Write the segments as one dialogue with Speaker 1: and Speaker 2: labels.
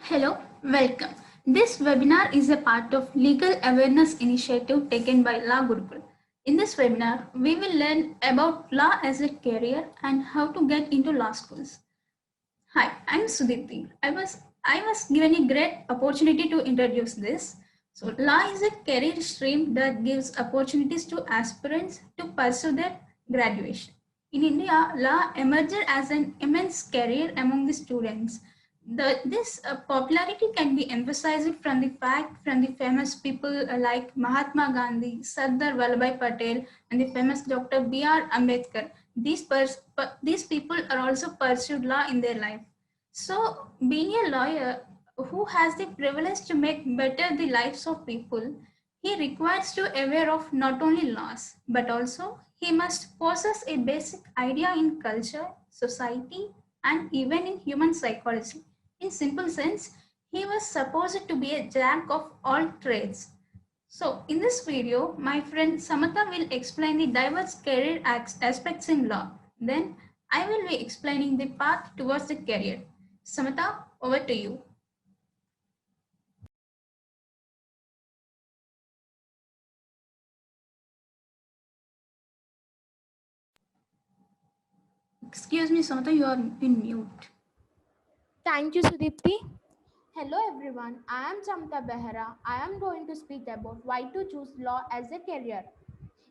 Speaker 1: Hello, welcome. This webinar is a part of Legal Awareness Initiative taken by Law Gurukul. In this webinar, we will learn about law as a career and how to get into law schools. Hi, I'm Sudipti. I was given a great opportunity to introduce this. So, law is a career stream that gives opportunities to aspirants to pursue their graduation. In India, law emerged as an immense career among the students. This popularity can be emphasized from the fact from the famous people like Mahatma Gandhi, Sardar Vallabhbhai Patel, and the famous Dr. B.R. Ambedkar. These people are also pursued law in their life. So, being a lawyer who has the privilege to make better the lives of people, he requires to aware of not only laws, but also he must possess a basic idea in culture, society, and even in human psychology. In simple sense, he was supposed to be a jack of all trades. So, in this video, my friend Samatha will explain the diverse career aspects in law. Then, I will be explaining the path towards the career. Samatha, over to you. Excuse me, Samatha, you are in mute.
Speaker 2: Thank you, Sudipti. Hello, everyone. I am Samta Behra. I am going to speak about why to choose law as a career.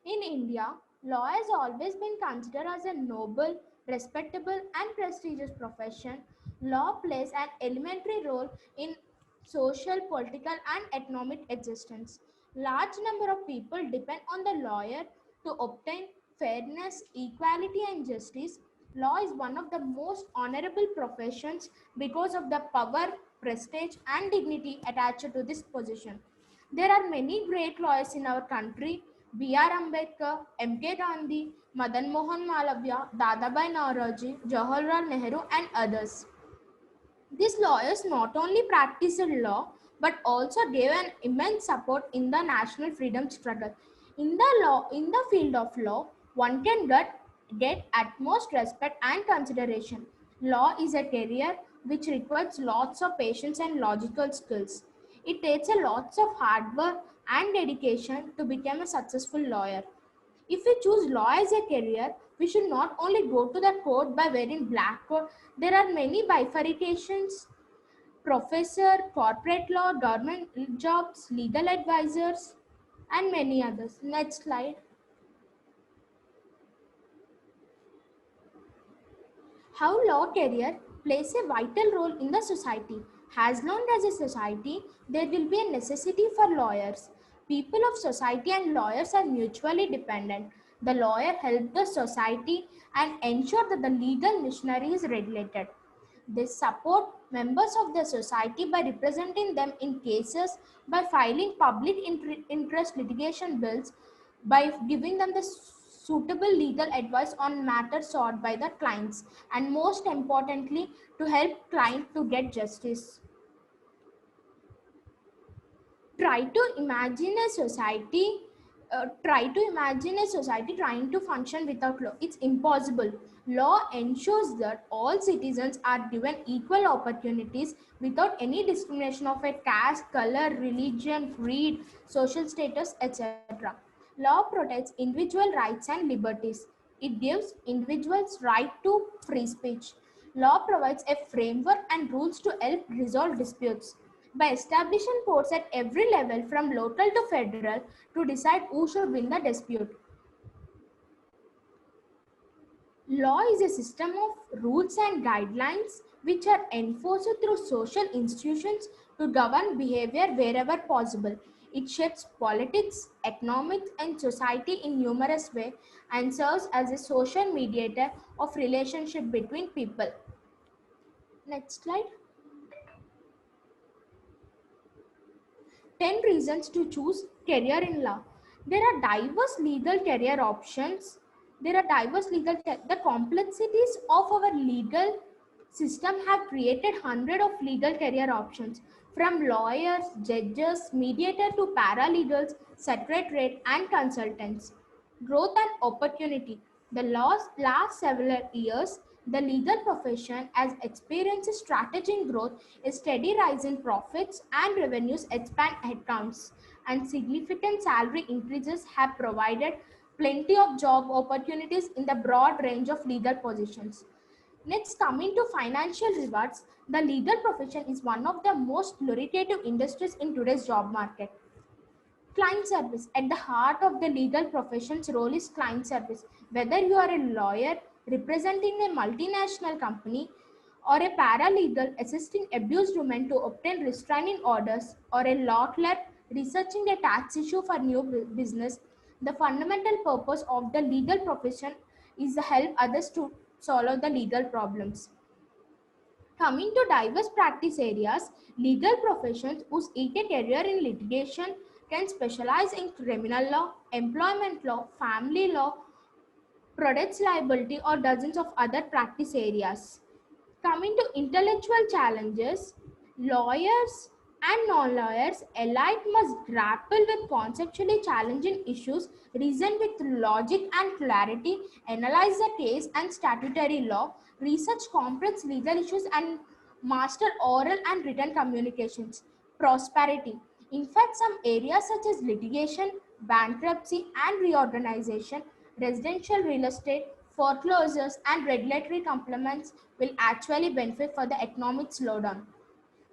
Speaker 2: In India, law has always been considered as a noble, respectable, and prestigious profession. Law plays an elementary role in social, political, and economic existence. Large number of people depend on the lawyer to obtain fairness, equality, and justice. Law is one of the most honorable professions because of the power, prestige, and dignity attached to this position. There are many great lawyers in our country: B.R. Ambedkar, M.K. Gandhi, Madan Mohan Malavya, Dadabhai Naoroji, Jawaharlal Nehru, and others. These lawyers not only practiced law but also gave an immense support in the national freedom struggle. In the field of law, one can get utmost respect and consideration. Law is a career which requires lots of patience and logical skills. It takes a lots of hard work and dedication to become a successful lawyer. If we choose law as a career, we should not only go to the court by wearing black coat. There are many bifurcations: professor, corporate law, government jobs, legal advisors, and many others. Next slide. How law career plays a vital role in the society. As long as a society, there will be a necessity for lawyers. People of society and lawyers are mutually dependent. The lawyer helps the society and ensure that the legal machinery is regulated. They support members of the society by representing them in cases, by filing public interest litigation bills, by giving them the suitable legal advice on matters sought by the clients, and most importantly, to help client to get justice. Try to imagine a society trying to function without law. It's impossible. Law ensures that all citizens are given equal opportunities without any discrimination of a caste, color, religion, creed, social status, etc. Law protects individual rights and liberties. It gives individuals right to free speech. Law provides a framework and rules to help resolve disputes by establishing courts at every level from local to federal to decide who should win the dispute. Law is a system of rules and guidelines which are enforced through social institutions to govern behavior wherever possible. It shapes politics, economics, and society in numerous ways and serves as a social mediator of relationship between people. Next slide. 10 reasons to choose career in law. There are diverse legal career options. The complexities of our legal system have created hundreds of legal career options, from lawyers, judges, mediator to paralegals, secretariat, and consultants. Growth and opportunity. The last several years, The legal profession has experienced strategic growth, a steady rise in profits and revenues expand headcounts, and significant salary increases have provided plenty of job opportunities in the broad range of legal positions. Next, coming to financial rewards, the legal profession is one of the most lucrative industries in today's job market. Client service. At the heart of the legal profession's role is client service. Whether you are a lawyer representing a multinational company or a paralegal assisting abused women to obtain restraining orders or a law clerk researching a tax issue for new business, the fundamental purpose of the legal profession is to help others to solve the legal problems. Coming to diverse practice areas, legal professions who seek a career in litigation can specialize in criminal law, employment law, family law, products liability, or dozens of other practice areas. Coming to intellectual challenges, lawyers and non-lawyers alike must grapple with conceptually challenging issues, reason with logic and clarity, analyze the case and statutory law, research complex legal issues, and master oral and written communications. Prosperity. In fact, some areas such as litigation, bankruptcy and reorganization, residential real estate, foreclosures, and regulatory compliance will actually benefit for the economic slowdown.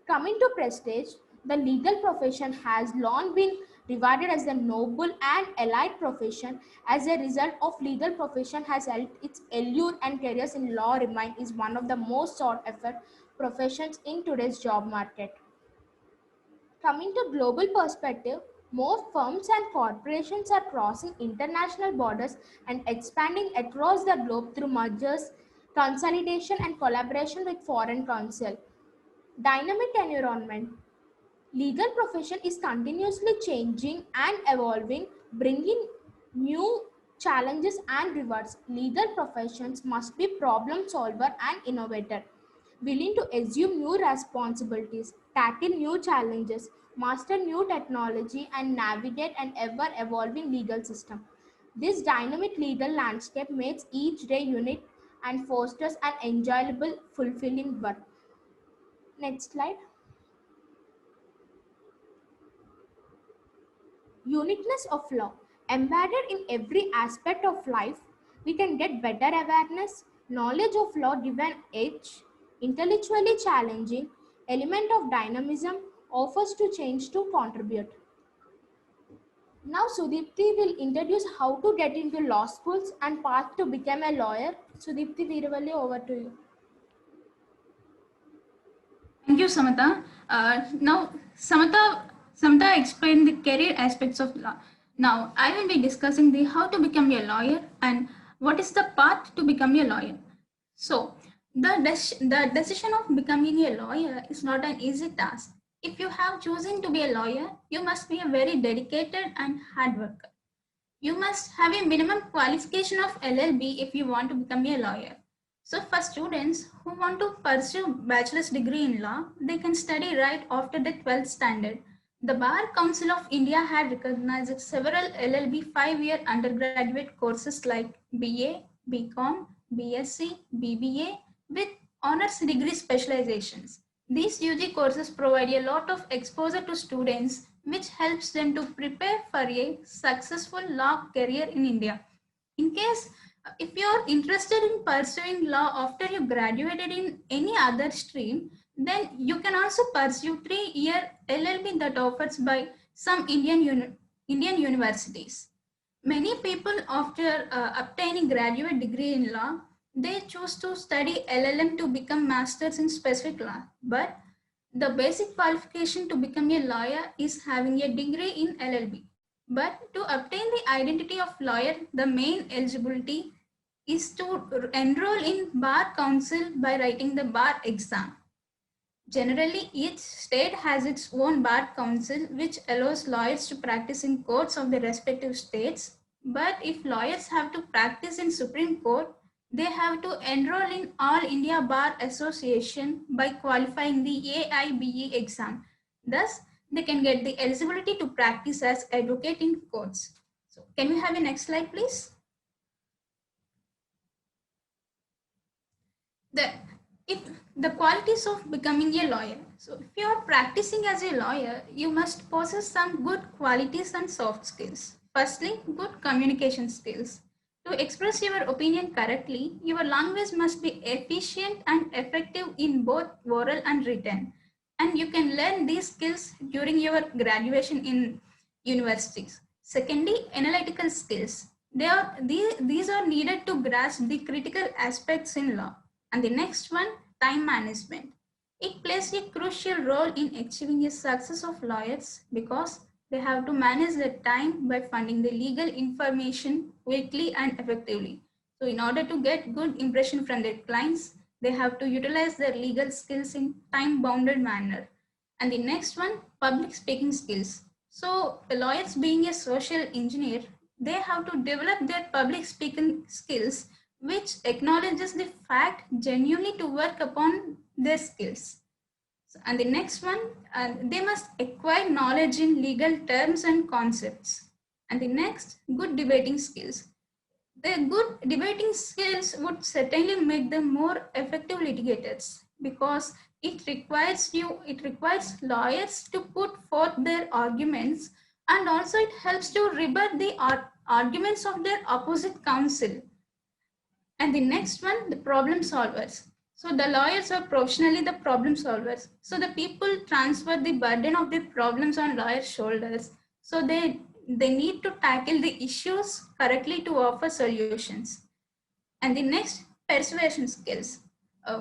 Speaker 2: Coming to prestige, the legal profession has long been regarded as a noble and elite profession. As a result of legal profession has helped its allure and careers in law remain is one of the most sought after professions in today's job market. Coming to global perspective, more firms and corporations are crossing international borders and expanding across the globe through mergers, consolidation, and collaboration with foreign counsel. Dynamic environment. Legal profession is continuously changing and evolving, bringing new challenges and rewards. Legal professions must be problem solver and innovator, willing to assume new responsibilities, tackle new challenges, master new technology, and navigate an ever evolving legal system. This dynamic legal landscape makes each day unique and fosters an enjoyable, fulfilling work. Next slide. Uniqueness of law. Embedded in every aspect of life, we can get better awareness, knowledge of law given edge, intellectually challenging, element of dynamism, offers to change to contribute. Now Sudipti will introduce how to get into law schools and path to become a lawyer. Sudipti Veeravalli, over to you.
Speaker 1: Thank you, Samantha. Now, Samantha explained the career aspects of law. Now, I will be discussing the how to become a lawyer and what is the path to become a lawyer. So, the decision of becoming a lawyer is not an easy task. If you have chosen to be a lawyer, you must be a very dedicated and hard worker. You must have a minimum qualification of LLB if you want to become a lawyer. So for students who want to pursue bachelor's degree in law, they can study right after the 12th standard. The Bar Council of India had recognized several LLB 5-year undergraduate courses like BA, BCom, BSc, BBA with honors degree specializations. These UG courses provide a lot of exposure to students, which helps them to prepare for a successful law career in India. In case if you're interested in pursuing law after you graduated in any other stream, then you can also pursue 3-year LLB that offers by some Indian universities. Many people after obtaining graduate degree in law, they choose to study LLM to become masters in specific law. But the basic qualification to become a lawyer is having a degree in LLB. But to obtain the identity of lawyer, the main eligibility is to enroll in Bar Council by writing the bar exam. Generally, each state has its own bar council, which allows lawyers to practice in courts of the respective states. But if lawyers have to practice in Supreme Court, they have to enroll in All India Bar Association by qualifying the AIBE exam. Thus, they can get the eligibility to practice as advocate in courts. So, can we have a next slide, please? the if the qualities of becoming a lawyer. So if you are practicing as a lawyer, you must possess some good qualities and soft skills. Firstly, good communication skills. To express your opinion correctly, your language must be efficient and effective in both oral and written, and you can learn these skills during your graduation in universities. Secondly, analytical skills. These are needed to grasp the critical aspects in law. And the next one, time management. It plays a crucial role in achieving the success of lawyers because they have to manage their time by finding the legal information quickly and effectively. So in order to get good impression from their clients, they have to utilize their legal skills in time-bounded manner. And the next one, public speaking skills. So the lawyers being a social engineer, they have to develop their public speaking skills which acknowledges the fact genuinely to work upon their skills. And the next one, they must acquire knowledge in legal terms and concepts. And the next, good debating skills. The good debating skills would certainly make them more effective litigators because it requires lawyers to put forth their arguments, and also it helps to rebut the arguments of their opposite counsel. And the next one, the problem solvers. So the lawyers are professionally the problem solvers. So the people transfer the burden of the problems on lawyers' shoulders. So they need to tackle the issues correctly to offer solutions. And the next, persuasion skills.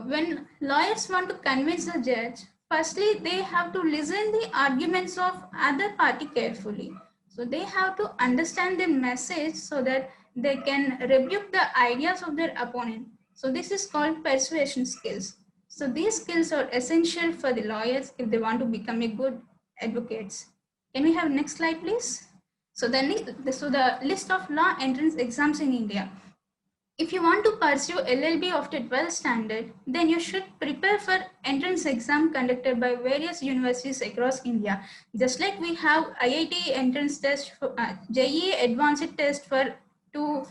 Speaker 1: When lawyers want to convince the judge, firstly, they have to listen the arguments of other party carefully. So they have to understand the message so that they can rebuke the ideas of their opponent. So this is called persuasion skills. So these skills are essential for the lawyers if they want to become a good advocates. Can we have next slide, please? So the list of law entrance exams in India. If you want to pursue LLB after 12th standard, then you should prepare for entrance exam conducted by various universities across India. Just like we have IIT entrance test, for, JEE advanced test for to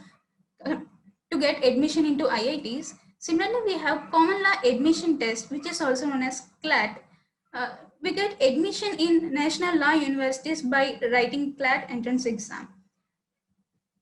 Speaker 1: to get admission into IITs. Similarly, we have common law admission test, which is also known as CLAT. We get admission in national law universities by writing CLAT entrance exam.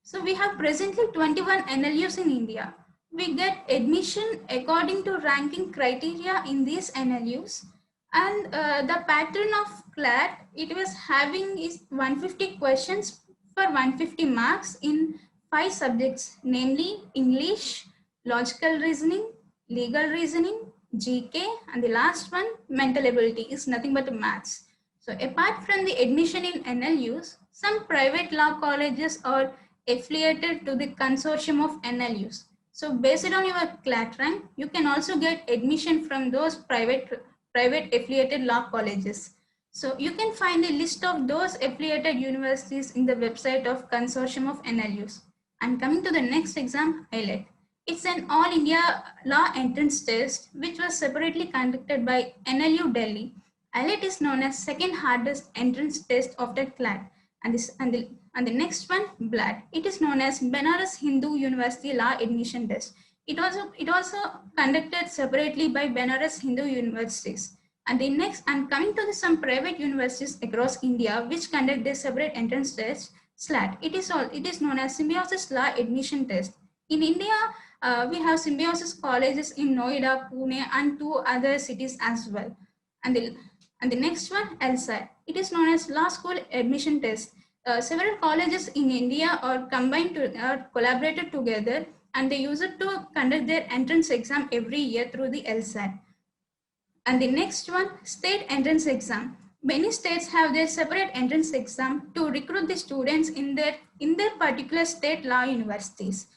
Speaker 1: So we have presently 21 NLUs in India. We get admission according to ranking criteria in these NLUs. And the pattern of CLAT, it was having is 150 questions for 150 marks in 5 subjects, namely English, logical reasoning, legal reasoning, GK, and the last one, mental ability, is nothing but maths. So apart from the admission in NLUs, some private law colleges are affiliated to the consortium of NLUs. So based on your CLAT rank, you can also get admission from those private affiliated law colleges. So you can find a list of those affiliated universities in the website of consortium of NLUs. And coming to the next exam, IELTS. It's an all India law entrance test which was separately conducted by NLU Delhi. IELTS is known as second hardest entrance test after CLAT. And the next one, BLAT. It is known as Benares Hindu University Law Admission Test. It also conducted separately by Benares Hindu universities. And the next, and coming to some private universities across India which conduct their separate entrance test, SLAT. It is known as Symbiosis Law Admission Test. In India, we have Symbiosis colleges in Noida, Pune, and 2 other cities as well. And the next one, LSAT. It is known as Law School Admission Test. Several colleges in India are collaborated together, and they use it to conduct their entrance exam every year through the LSAT. And the next one, state entrance exam. Many states have their separate entrance exam to recruit the students in their particular state law universities.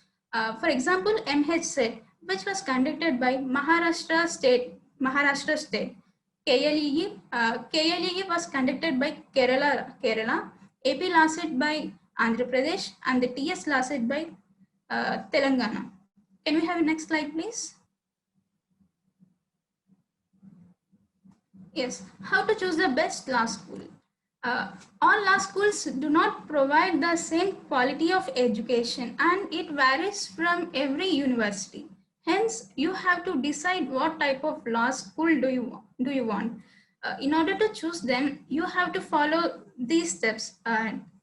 Speaker 1: For example, MHSET, which was conducted by Maharashtra State. KLEE was conducted by Kerala. AP lasted by Andhra Pradesh, and the TS lasted by Telangana. Can we have a next slide, please? Yes, how to choose the best law school. All law schools do not provide the same quality of education, and it varies from every university. Hence, you have to decide what type of law school do you want. In order to choose them, you have to follow these steps.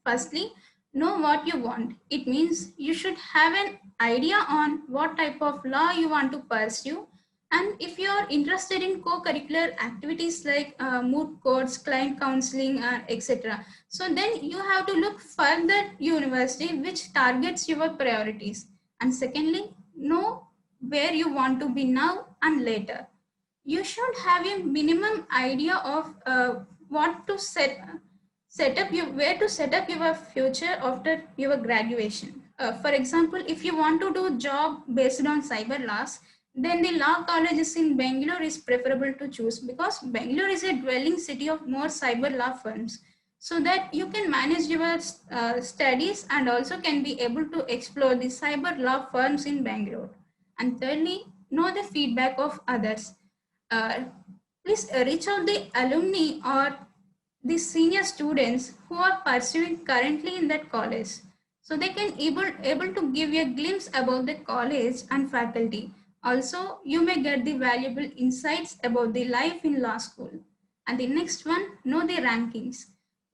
Speaker 1: Firstly, know what you want. It means you should have an idea on what type of law you want to pursue. And if you are interested in co-curricular activities like moot courts, client counseling, etc., so then you have to look further university which targets your priorities. And secondly, know where you want to be now and later. You should have a minimum idea of what to set up your where to set up your future after your graduation. For example, if you want to do job based on cyber laws, then the law colleges in Bangalore is preferable to choose because Bangalore is a dwelling city of more cyber law firms, so that you can manage your studies and also can be able to explore the cyber law firms in Bangalore. And thirdly, know the feedback of others. Uh, Please reach out the alumni or the senior students who are pursuing currently in that college, so they can able to give you a glimpse about the college and faculty. Also, you may get the valuable insights about the life in law school. And the next one, know the rankings.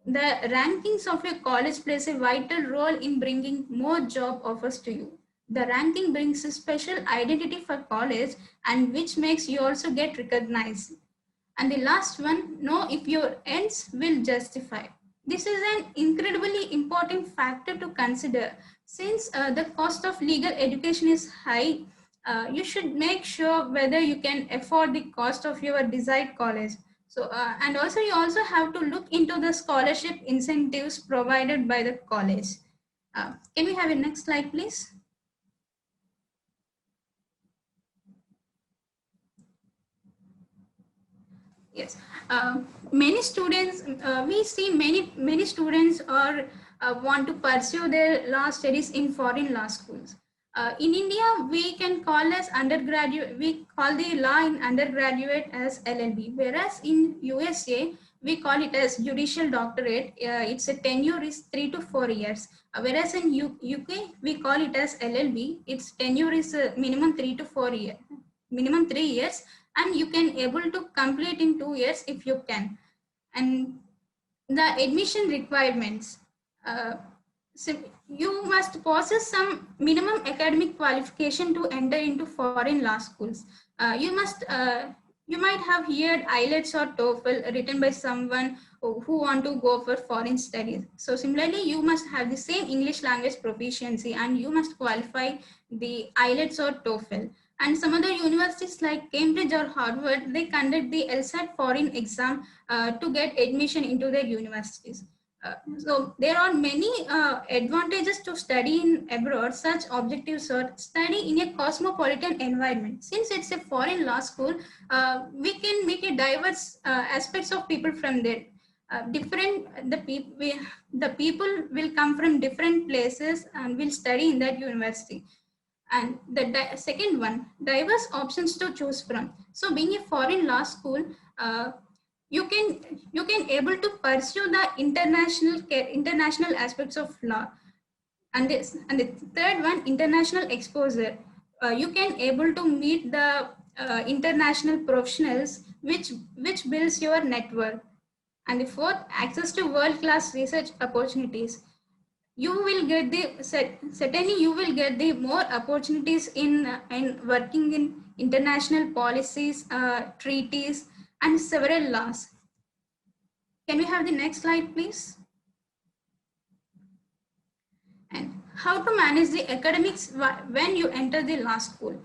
Speaker 1: The rankings of your college plays a vital role in bringing more job offers to you. The ranking brings a special identity for college and which makes you also get recognized. And the last one, know if your ends will justify. This is an incredibly important factor to consider. Since the cost of legal education is high, you should make sure whether you can afford the cost of your desired college. So, and also you also have to look into the scholarship incentives provided by the college. Can we have a next slide, please? Yes, many students, we see many students are want to pursue their law studies in foreign law schools. In India, we can call as undergraduate, we call the law in undergraduate as LLB, whereas in USA, we call it as judicial doctorate. It's a tenure is 3 to 4 years. Whereas in UK, we call it as LLB. Its tenure is minimum 3 to 4 years, minimum 3 years, and you can able to complete in 2 years if you can. And the admission requirements, uh, so you must possess some minimum academic qualification to enter into foreign law schools. You might have heard IELTS or TOEFL written by someone who want to go for foreign studies. So similarly, you must have the same English language proficiency and you must qualify the IELTS or TOEFL. And some other universities like Cambridge or Harvard, they conduct the LSAT foreign exam to get admission into their universities. So there are many advantages to study in abroad. Such objectives are study in a cosmopolitan environment. Since it's a foreign law school, we can meet a diverse aspects of people from there. The people will come from different places and will study in that university. And the second one, diverse options to choose from. So being a foreign law school, uh, you can able to pursue the international aspects of law. And this and the third one, international exposure. You can able to meet the international professionals, which builds your network. And the fourth, access to world class research opportunities. You will get the certainly you will get the more opportunities in working in international policies, treaties, and several laws. Can we have the next slide, please? And how to manage the academics when you enter the law school.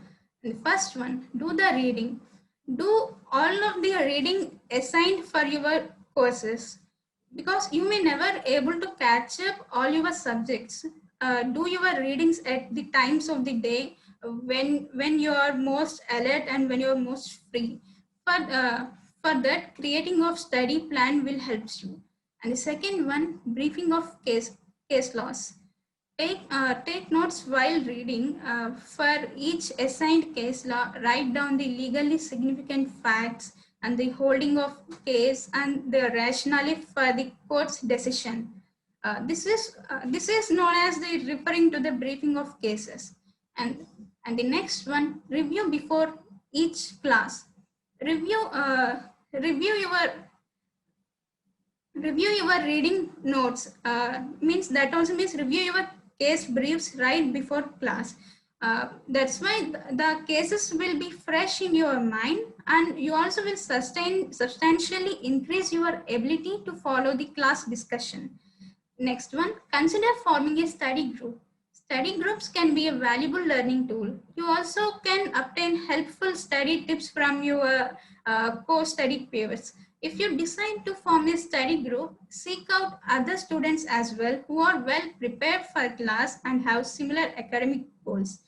Speaker 1: And the first one, do the reading. Do all of the reading assigned for your courses, because you may never able to catch up all your subjects. Do your readings at the times of the day when you are most alert and when you are most free. For that, creating of study plan will help you. And the second one, briefing of case laws. Take notes while reading. For each assigned case law, write down the legally significant facts and the holding of case and the rationale for the court's decision. This is known as the referring to the briefing of cases. And And the next one, review before each class. Review, review your review your reading notes. Means that also means review your case briefs right before class. That's why the cases will be fresh in your mind, and you also will substantially increase your ability to follow the class discussion. Next one, consider forming a study group. Study groups can be a valuable learning tool. You also can obtain helpful study tips from your co-study peers. If you decide to form a study group, seek out other students as well who are well prepared for class and have similar academic goals.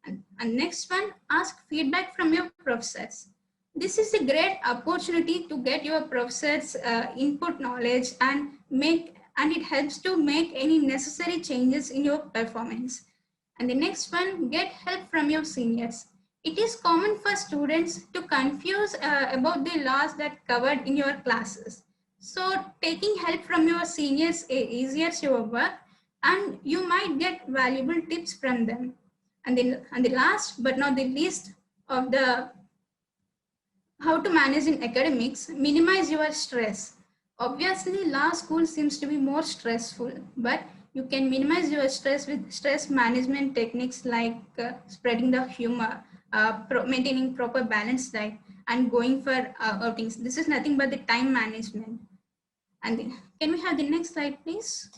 Speaker 1: And next one, ask feedback from your professors. This is a great opportunity to get your professors' input knowledge and it helps to make any necessary changes in your performance. And the next one, get help from your seniors. It is common for students to confuse about the laws that covered in your classes. So taking help from your seniors eases your work, and you might get valuable tips from them. And the last but not the least of the how to manage in academics, minimize your stress. Obviously, law school seems to be more stressful, but you can minimize your stress with stress management techniques like spreading the humor, maintaining proper balanced diet, and going for outings. This is nothing but the time management. Can we have the next slide, please?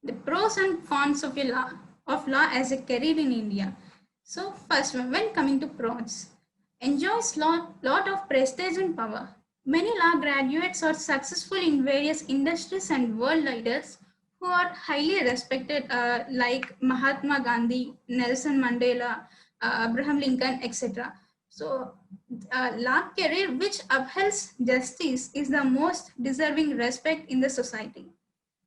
Speaker 1: The pros and cons of law as a career in India. So first one, when coming to pros, enjoys lot of prestige and power. Many law graduates are successful in various industries and world leaders who are highly respected, like Mahatma Gandhi, Nelson Mandela, Abraham Lincoln, etc. So, law career which upholds justice is the most deserving respect in the society.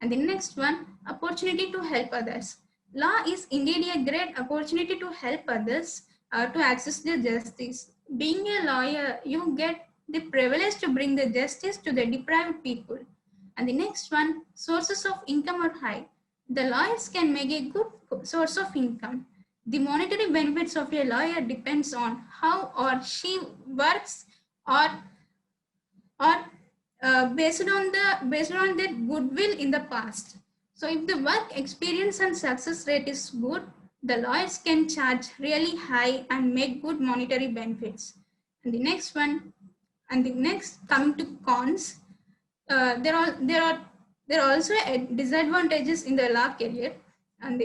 Speaker 1: And the next one, opportunity to help others. Law is indeed a great opportunity to help others to access the justice. Being a lawyer, you get the privilege to bring the justice to the deprived people. And the next one, sources of income are high. The lawyers can make a good source of income. The monetary benefits of a lawyer depends on how or she works or based on their goodwill in the past. So if the work experience and success rate is good, the lawyers can charge really high and make good monetary benefits. And the next one, and the next coming to cons, there are also disadvantages in the law career. And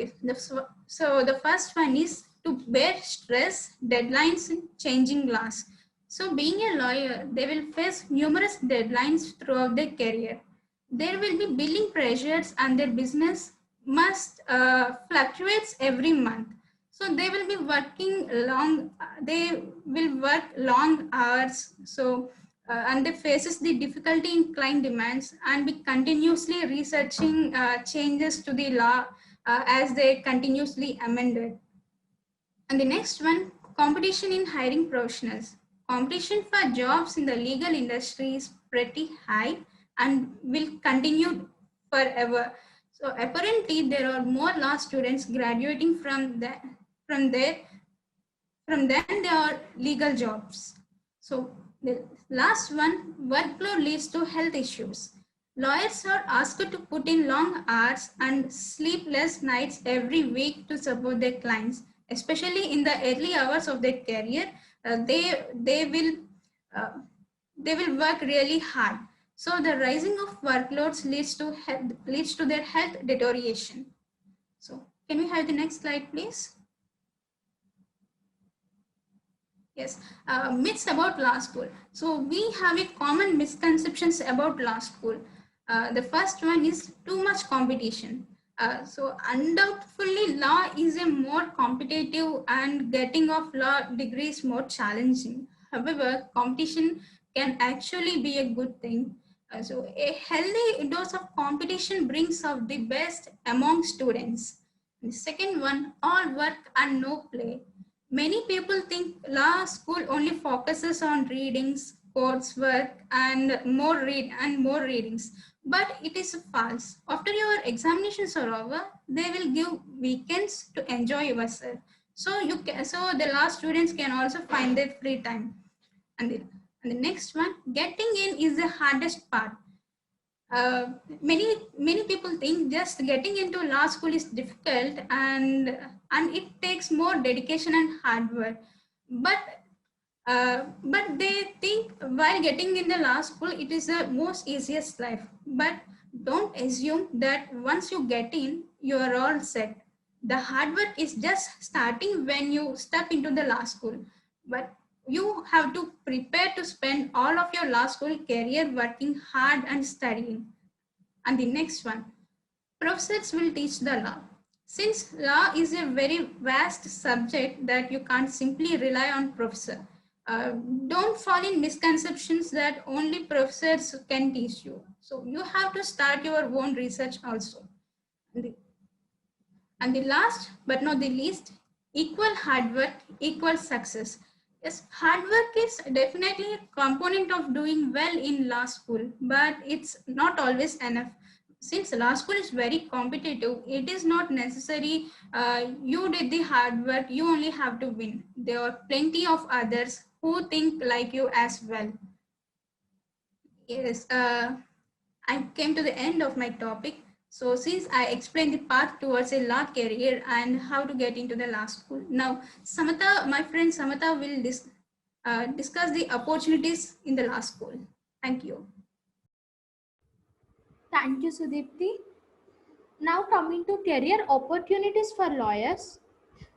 Speaker 1: so the first one is to bear stress, deadlines, and changing laws. So being a lawyer, they will face numerous deadlines throughout their career. There will be billing pressures and their business must fluctuates every month. So they will be working they will work long hours. So and they faces the difficulty in client demands and be continuously researching changes to the law as they continuously amended. And the next one, competition in hiring professionals. Competition for jobs in the legal industry is pretty high and will continue forever. So apparently there are more law students graduating from there from then there are legal jobs. So the last one, workload leads to health issues. Lawyers are asked to put in long hours and sleepless nights every week to support their clients, especially in the early hours of their career. They will work really hard. So the rising of workloads leads to their health deterioration. So can we have the next slide, please? Yes, myths about law school. So we have a common misconceptions about law school. The first one is too much competition. So undoubtedly law is a more competitive and getting of law degrees more challenging. However, competition can actually be a good thing. So a healthy dose of competition brings out the best among students. The second one, all work and no play. Many people think law school only focuses on readings, coursework, and more readings. But it is false. After your examinations are over, they will give weekends to enjoy yourself. So the last students can also find their free time. And the, and the next one, getting in is the hardest part. uh, many people think just getting into law school is difficult, and it takes more dedication and hard work. But they think while getting in the law school it is the most easiest life. But don't assume that once you get in you are all set. The hard work is just starting when you step into the law school. But you have to prepare to spend all of your law school career working hard and studying. And the next one, professors will teach the law. Since law is a very vast subject that you can't simply rely on professor. Uh, don't fall in misconceptions that only professors can teach you. So you have to start your own research also. And the, and the last but not the least, equal hard work, equal success. Yes, hard work is definitely a component of doing well in law school, but it's not always enough. Since law school is very competitive, it is not necessary you did the hard work, you only have to win. There are plenty of others who think like you as well. Yes, I came to the end of my topic. So since I explained the path towards a law career and how to get into the law school, now Samata, my friend Samata will discuss the opportunities in the law school. Thank you.
Speaker 2: Thank you, Sudipti. Now coming to career opportunities for lawyers.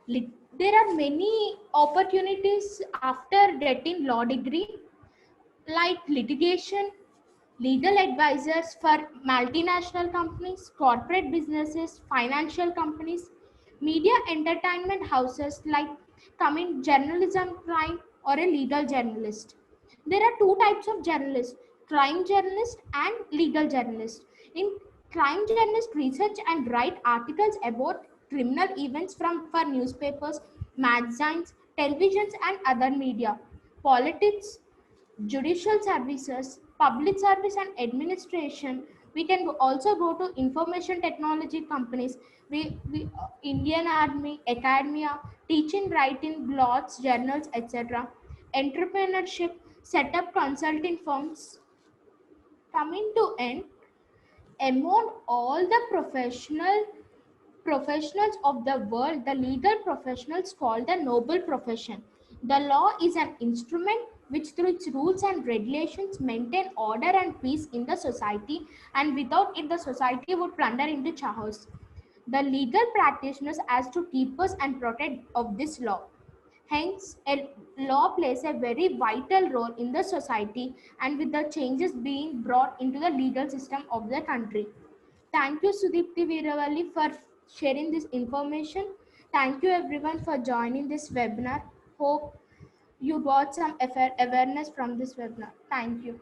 Speaker 2: There are many opportunities after getting law degree, like litigation, legal advisors for multinational companies, corporate businesses, financial companies, media entertainment houses like coming journalism crime or a legal journalist. There are two types of journalists, crime journalist and legal journalist. In crime journalist research and write articles about criminal events from for newspapers, magazines, televisions and other media. Politics, judicial services, public service and administration. We can also go to information technology companies. Indian Army, academia, teaching, writing, blogs, journals, etc. Entrepreneurship, set up consulting firms. Coming to end, among all the professionals of the world, the legal professionals called the noble profession. The law is an instrument which through its rules and regulations maintain order and peace in the society, and without it the society would plunder into chaos. The legal practitioners as to keepers and protect of this law. Hence, a law plays a very vital role in the society and with the changes being brought into the legal system of the country. Thank you, Sudipti Veeravalli, for sharing this information. Thank you, everyone, for joining this webinar. Hope you got some awareness from this webinar. Thank you.